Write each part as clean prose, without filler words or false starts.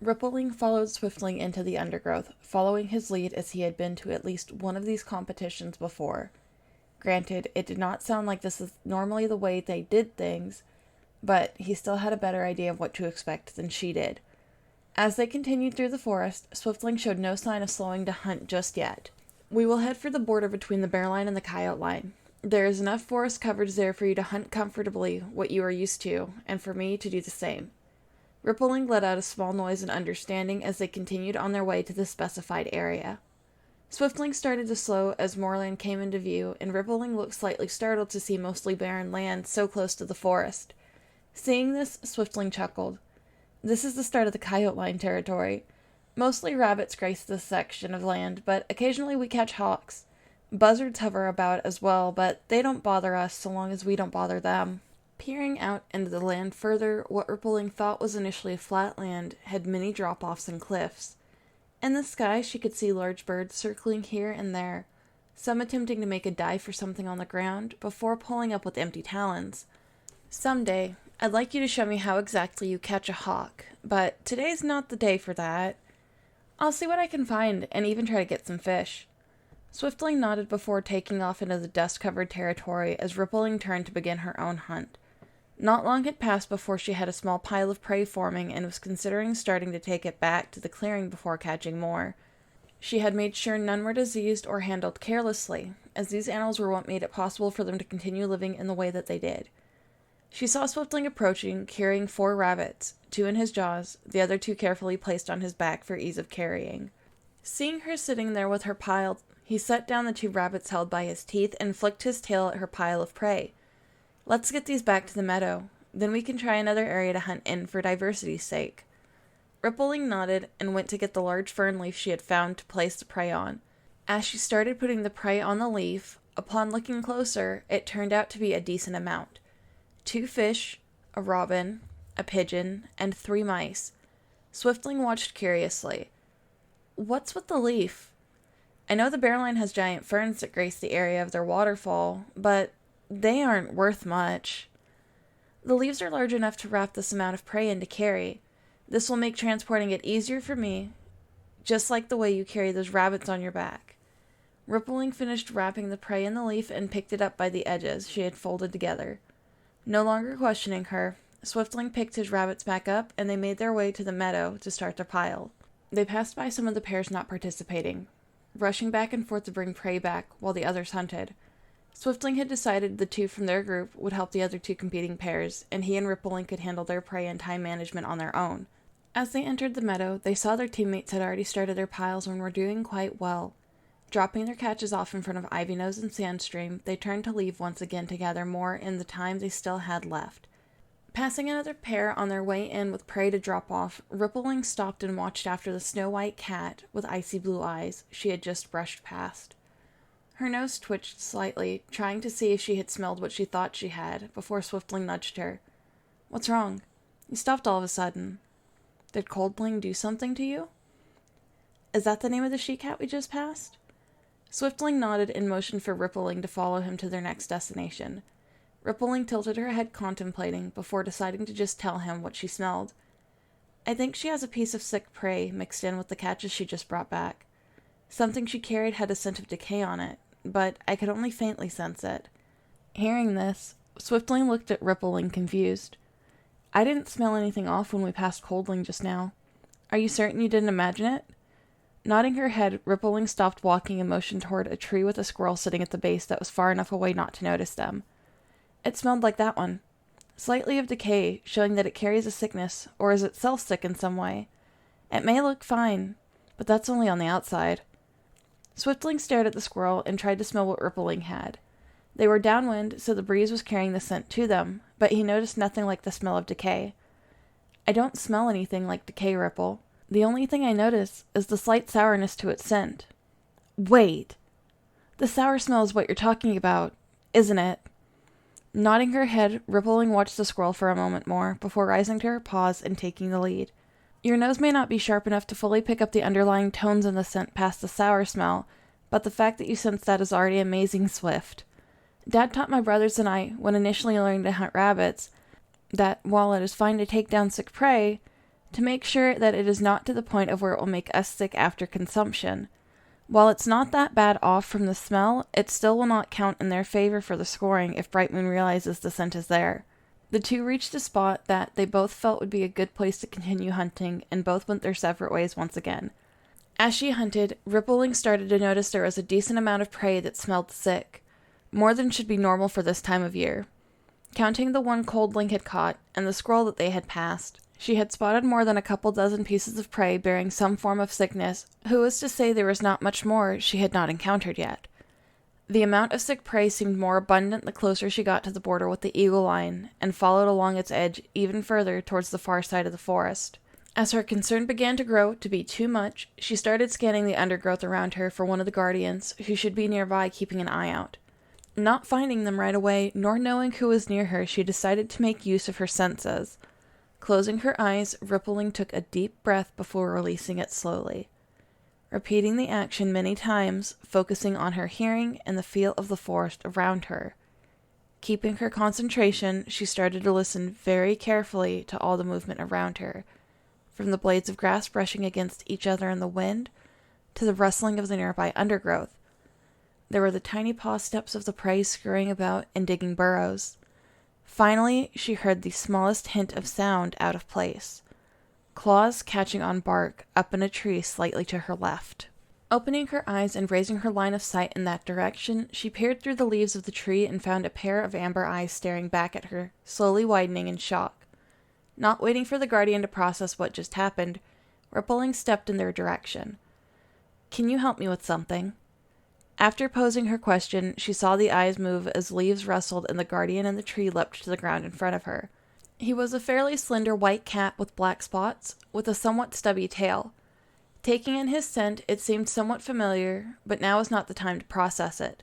Rippling followed Swiftling into the undergrowth, following his lead as he had been to at least one of these competitions before. Granted, it did not sound like this is normally the way they did things, but he still had a better idea of what to expect than she did. As they continued through the forest, Swiftling showed no sign of slowing to hunt just yet. We will head for the border between the bear line and the coyote line. There is enough forest coverage there for you to hunt comfortably what you are used to, and for me to do the same. Rippling let out a small noise in understanding as they continued on their way to the specified area. Swiftling started to slow as moorland came into view, and Rippling looked slightly startled to see mostly barren land so close to the forest. Seeing this, Swiftling chuckled. This is the start of the coyote line territory. Mostly rabbits grace this section of land, but occasionally we catch hawks. Buzzards hover about as well, but they don't bother us so long as we don't bother them. Peering out into the land further, what Rippling thought was initially flat land had many drop-offs and cliffs. In the sky, she could see large birds circling here and there, some attempting to make a dive for something on the ground before pulling up with empty talons. Someday, I'd like you to show me how exactly you catch a hawk, but today's not the day for that. I'll see what I can find and even try to get some fish. Swiftling nodded before taking off into the dust-covered territory as Rippling turned to begin her own hunt. Not long had passed before she had a small pile of prey forming and was considering starting to take it back to the clearing before catching more. She had made sure none were diseased or handled carelessly, as these animals were what made it possible for them to continue living in the way that they did. She saw Swiftling approaching, carrying 4 rabbits, 2 in his jaws, the other 2 carefully placed on his back for ease of carrying. Seeing her sitting there with her pile, he set down the 2 rabbits held by his teeth and flicked his tail at her pile of prey. Let's get these back to the meadow. Then we can try another area to hunt in for diversity's sake. Rippling nodded and went to get the large fern leaf she had found to place the prey on. As she started putting the prey on the leaf, upon looking closer, it turned out to be a decent amount. 2 fish, a robin, a pigeon, and 3 mice. Swiftling watched curiously. What's with the leaf? I know the bearline has giant ferns that grace the area of their waterfall, but they aren't worth much. The leaves are large enough to wrap this amount of prey in to carry. This will make transporting it easier for me, just like the way you carry those rabbits on your back. Rippling finished wrapping the prey in the leaf and picked it up by the edges she had folded together. No longer questioning her, Swiftling picked his rabbits back up, and they made their way to the meadow to start their pile. They passed by some of the pairs not participating, rushing back and forth to bring prey back while the others hunted. Swiftling had decided the 2 from their group would help the other 2 competing pairs, and he and Rippling could handle their prey and time management on their own. As they entered the meadow, they saw their teammates had already started their piles and were doing quite well. Dropping their catches off in front of Ivy Nose and Sandstream, they turned to leave once again to gather more in the time they still had left. Passing another pair on their way in with prey to drop off, Rippling stopped and watched after the snow-white cat with icy blue eyes she had just brushed past. Her nose twitched slightly, trying to see if she had smelled what she thought she had, before Swiftling nudged her. What's wrong? You stopped all of a sudden. Did Coldbling do something to you? Is that the name of the she-cat we just passed? Swiftling nodded and motioned for Rippling to follow him to their next destination. Rippling tilted her head contemplating, before deciding to just tell him what she smelled. I think she has a piece of sick prey mixed in with the catches she just brought back. Something she carried had a scent of decay on it, but I could only faintly sense it. Hearing this, Swiftling looked at Rippling confused. I didn't smell anything off when we passed Coldling just now. Are you certain you didn't imagine it? Nodding her head, Rippling stopped walking and motioned toward a tree with a squirrel sitting at the base that was far enough away not to notice them. It smelled like that one. Slightly of decay, showing that it carries a sickness, or is itself sick in some way. It may look fine, but that's only on the outside. Swiftling stared at the squirrel and tried to smell what Rippling had. They were downwind, so the breeze was carrying the scent to them, but he noticed nothing like the smell of decay. I don't smell anything like decay, Ripple. The only thing I notice is the slight sourness to its scent. Wait! The sour smell is what you're talking about, isn't it? Nodding her head, Rippling watched the squirrel for a moment more, before rising to her paws and taking the lead. Your nose may not be sharp enough to fully pick up the underlying tones in the scent past the sour smell, but the fact that you sense that is already amazing swift. Dad taught my brothers and I, when initially learning to hunt rabbits, that while it is fine to take down sick prey, to make sure that it is not to the point of where it will make us sick after consumption. While it's not that bad off from the smell, it still will not count in their favor for the scoring if Bright Moon realizes the scent is there. The two reached a spot that they both felt would be a good place to continue hunting, and both went their separate ways once again. As she hunted, Rippling started to notice there was a decent amount of prey that smelled sick, more than should be normal for this time of year. Counting the one Coldling had caught, and the squirrel that they had passed, she had spotted more than a couple dozen pieces of prey bearing some form of sickness, who was to say there was not much more she had not encountered yet. The amount of sick prey seemed more abundant the closer she got to the border with the eagle line, and followed along its edge even further towards the far side of the forest. As her concern began to grow to be too much, she started scanning the undergrowth around her for one of the guardians, who should be nearby keeping an eye out. Not finding them right away, nor knowing who was near her, she decided to make use of her senses. Closing her eyes, Rippling took a deep breath before releasing it slowly. Repeating the action many times, focusing on her hearing and the feel of the forest around her. Keeping her concentration, she started to listen very carefully to all the movement around her, from the blades of grass brushing against each other in the wind, to the rustling of the nearby undergrowth. There were the tiny paw steps of the prey scurrying about and digging burrows. Finally, she heard the smallest hint of sound out of place. Claws catching on bark up in a tree slightly to her left. Opening her eyes and raising her line of sight in that direction, she peered through the leaves of the tree and found a pair of amber eyes staring back at her, slowly widening in shock. Not waiting for the guardian to process what just happened, Rippling stepped in their direction. "Can you help me with something?" After posing her question, she saw the eyes move as leaves rustled and the guardian in the tree leapt to the ground in front of her. He was a fairly slender white cat with black spots, with a somewhat stubby tail. Taking in his scent, it seemed somewhat familiar, but now was not the time to process it.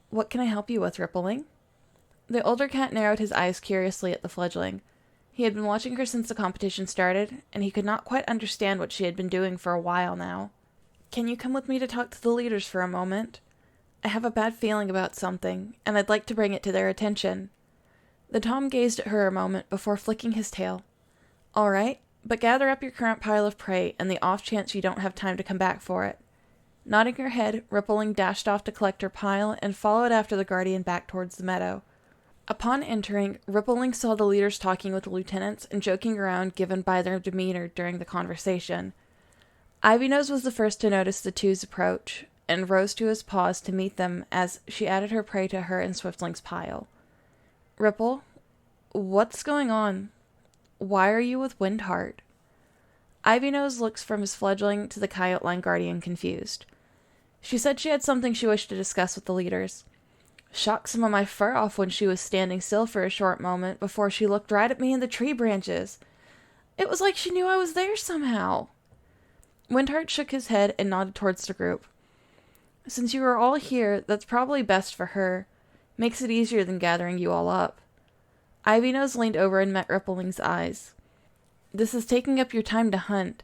"What can I help you with, Rippling?" The older cat narrowed his eyes curiously at the fledgling. He had been watching her since the competition started, and he could not quite understand what she had been doing for a while now. "Can you come with me to talk to the leaders for a moment? I have a bad feeling about something, and I'd like to bring it to their attention." The Tom gazed at her a moment before flicking his tail. "All right, but gather up your current pile of prey, and the off chance you don't have time to come back for it." Nodding her head, Rippling dashed off to collect her pile and followed after the guardian back towards the meadow. Upon entering, Rippling saw the leaders talking with the lieutenants and joking around given by their demeanor during the conversation. Ivynose was the first to notice the two's approach, and rose to his paws to meet them as she added her prey to her and Swiftling's pile. "Ripple, what's going on? Why are you with Windheart?" Ivynose looks from his fledgling to the coyote line guardian, confused. She said she had something she wished to discuss with the leaders. "Shocked some of my fur off when she was standing still for a short moment before she looked right at me in the tree branches. It was like she knew I was there somehow." Windheart shook his head and nodded towards the group. "Since you are all here, that's probably best for her. Makes it easier than gathering you all up." Ivynose leaned over and met Rippling's eyes. "This is taking up your time to hunt.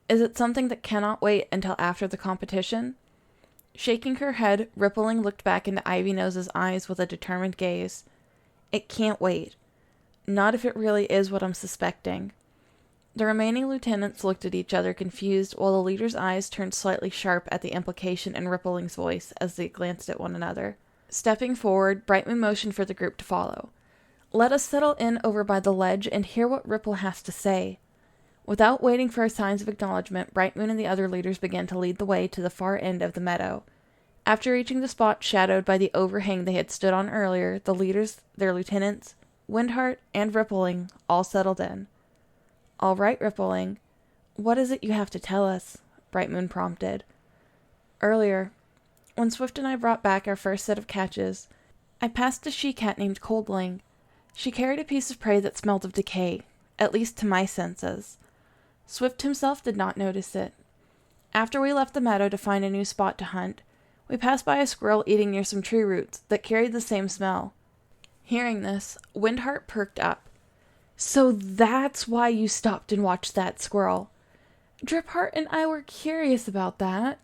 Is it something that cannot wait until after the competition?" Shaking her head, Rippling looked back into Ivynose's eyes with a determined gaze. "It can't wait. Not if it really is what I'm suspecting." The remaining lieutenants looked at each other confused, while the leader's eyes turned slightly sharp at the implication in Rippling's voice as they glanced at one another. Stepping forward, Brightmoon motioned for the group to follow. "Let us settle in over by the ledge and hear what Ripple has to say." Without waiting for signs of acknowledgement, Brightmoon and the other leaders began to lead the way to the far end of the meadow. After reaching the spot shadowed by the overhang they had stood on earlier, the leaders, their lieutenants, Windheart, and Rippling all settled in. "All right, Rippling. What is it you have to tell us?" Brightmoon prompted. "Earlier, when Swift and I brought back our first set of catches, I passed a she-cat named Coldling. She carried a piece of prey that smelled of decay, at least to my senses. Swift himself did not notice it. After we left the meadow to find a new spot to hunt, we passed by a squirrel eating near some tree roots that carried the same smell." Hearing this, Windheart perked up. "So that's why you stopped and watched that squirrel. Dripheart and I were curious about that."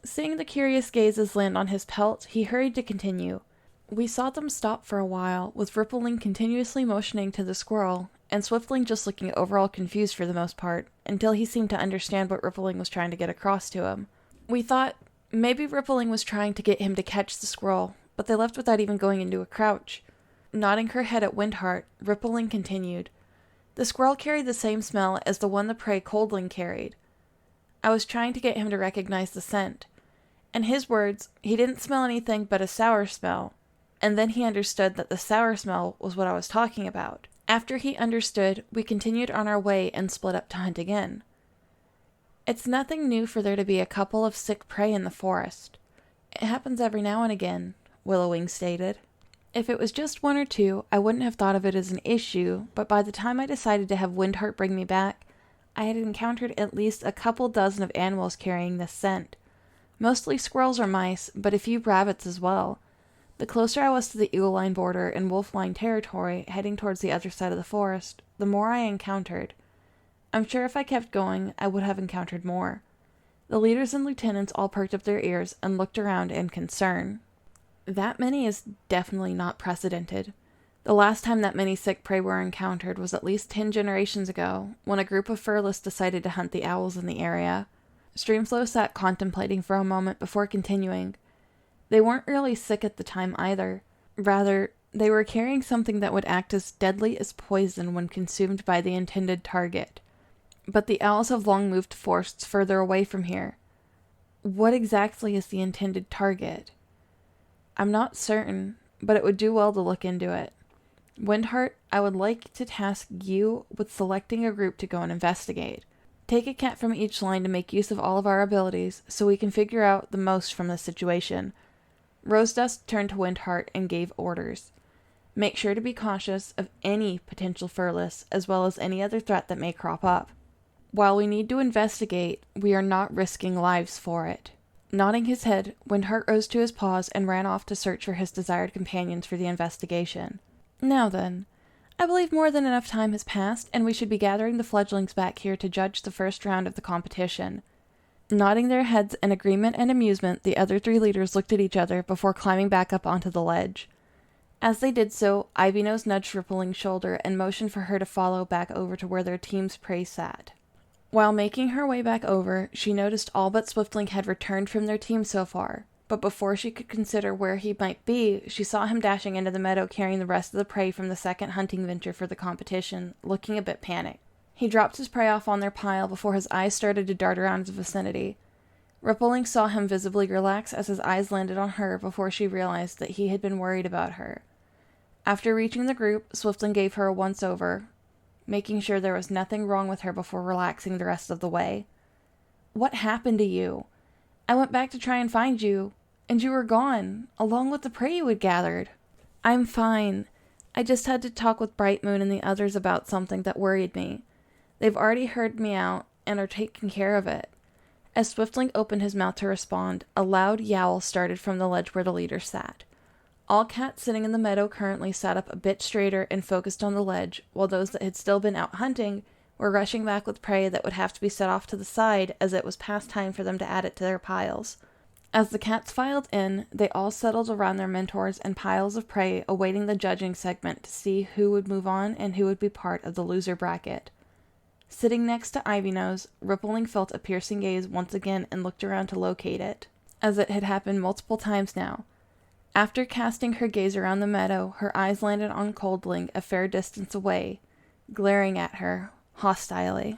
Seeing the curious gazes land on his pelt, he hurried to continue. "We saw them stop for a while, with Rippling continuously motioning to the squirrel, and Swiftling just looking overall confused for the most part, until he seemed to understand what Rippling was trying to get across to him. We thought maybe Rippling was trying to get him to catch the squirrel, but they left without even going into a crouch. Nodding her head at Windheart, Rippling continued. The squirrel carried the same smell as the one the prey Coldling carried. I was trying to get him to recognize the scent. In his words, he didn't smell anything but a sour smell, and then he understood that the sour smell was what I was talking about. After he understood, we continued on our way and split up to hunt again. It's nothing new for there to be a couple of sick prey in the forest. It happens every now and again, Willowwing stated. If it was just one or two, I wouldn't have thought of it as an issue, but by the time I decided to have Windheart bring me back, I had encountered at least a couple dozen of animals carrying this scent. Mostly squirrels or mice, but a few rabbits as well. The closer I was to the eagle-line border and wolf-line territory, heading towards the other side of the forest, the more I encountered. I'm sure if I kept going, I would have encountered more. The leaders and lieutenants all perked up their ears and looked around in concern. That many is definitely not precedented. The last time that many sick prey were encountered was at least 10 generations ago, when a group of furless decided to hunt the owls in the area. Streamflow sat contemplating for a moment before continuing. They weren't really sick at the time either. Rather, they were carrying something that would act as deadly as poison when consumed by the intended target. But the owls have long moved to forests further away from here. What exactly is the intended target? I'm not certain, but it would do well to look into it. Windheart, I would like to task you with selecting a group to go and investigate. Take a cat from each line to make use of all of our abilities, so we can figure out the most from this situation. Rosedust turned to Windheart and gave orders. Make sure to be cautious of any potential furless, as well as any other threat that may crop up. While we need to investigate, we are not risking lives for it. Nodding his head, Windheart rose to his paws and ran off to search for his desired companions for the investigation. Now then, I believe more than enough time has passed, and we should be gathering the fledglings back here to judge the first round of the competition. Nodding their heads in agreement and amusement, the other 3 leaders looked at each other before climbing back up onto the ledge. As they did so, Ivy-Nose nudged Rippling's shoulder and motioned for her to follow back over to where their team's prey sat. While making her way back over, she noticed all but Swiftling had returned from their team so far, but before she could consider where he might be, she saw him dashing into the meadow carrying the rest of the prey from the second hunting venture for the competition, looking a bit panicked. He dropped his prey off on their pile before his eyes started to dart around the vicinity. Rippling saw him visibly relax as his eyes landed on her before she realized that he had been worried about her. After reaching the group, Swiftling gave her a once-over, making sure there was nothing wrong with her before relaxing the rest of the way. What happened to you? I went back to try and find you, and you were gone, along with the prey you had gathered. I'm fine. I just had to talk with Bright Moon and the others about something that worried me. They've already heard me out and are taking care of it. As Swiftling opened his mouth to respond, a loud yowl started from the ledge where the leader sat. All cats sitting in the meadow currently sat up a bit straighter and focused on the ledge, while those that had still been out hunting were rushing back with prey that would have to be set off to the side as it was past time for them to add it to their piles. As the cats filed in, they all settled around their mentors and piles of prey, awaiting the judging segment to see who would move on and who would be part of the loser bracket. Sitting next to Ivy-Nose, Rippling felt a piercing gaze once again and looked around to locate it, as it had happened multiple times now. After casting her gaze around the meadow, her eyes landed on Coldling a fair distance away, glaring at her hostilely.